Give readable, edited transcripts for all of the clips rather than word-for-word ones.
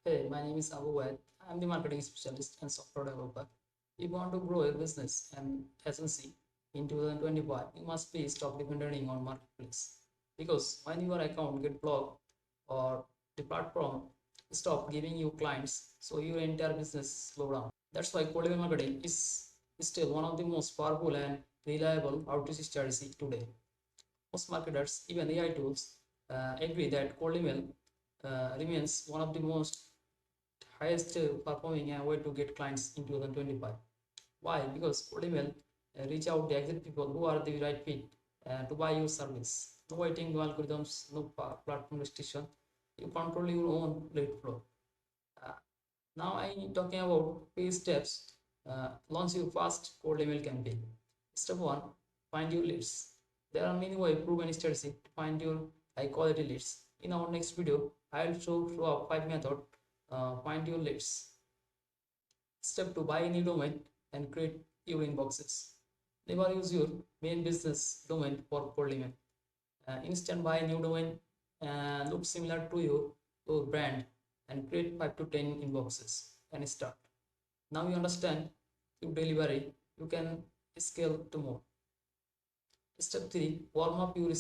Hey, my name is Obayeda. I'm the marketing specialist and software developer. If you want to grow your business and agency in 2025, you must be stop depending on marketplace. Because when your account get blocked or the platform stop giving you clients, so your entire business slow down. That's why cold email marketing is still one of the most powerful and reliable outreach strategy today. Most marketers, even AI tools, agree that cold email remains one of the most highest performing way to get clients in 2025. Why? Because cold email reach out the exact people who are the right fit to buy your service. No waiting, no algorithms, no platform restriction. You control your own lead flow. Uh, Now I'm talking about key steps. Launch your fast cold email campaign. Step one: find your leads. There are many ways proven strategy to find your high quality leads. In our next video, I'll show up 5 methods. Find your leads. Step 2: buy a new domain and create your inboxes. Never use your main business domain for cold email. Instant buy a new domain look similar to your brand and create 5 to 10 inboxes and start. Now you understand your delivery, you can scale to more. Step 3: warm up your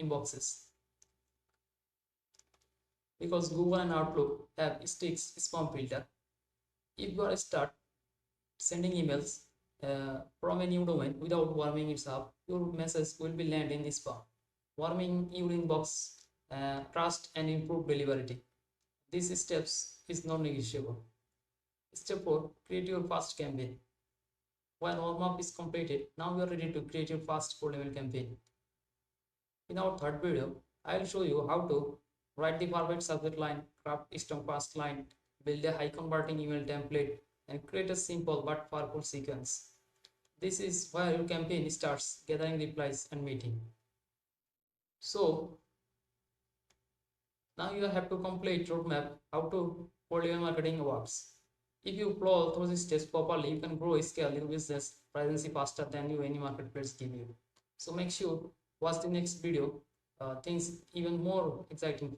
inboxes. Because Google and Outlook have sticks spam filter. If you are start sending emails from a new domain without warming it up, your message will be land in the spam. Warming your inbox, trust and improve delivery. These steps is non-negotiable. Step 4: create your fast campaign. When warm up is completed, now you are ready to create your fast cold email campaign. In our third video, I will show you how to write the perfect subject line, craft strong fast line, build a high converting email template, and create a simple but powerful sequence. This is where your campaign starts gathering replies and meeting. So now you have to complete roadmap how to cold email marketing works. If you follow through these steps properly, you can grow scale your business presence faster than you any marketplace give you. So make sure watch the next video. Things even more exciting.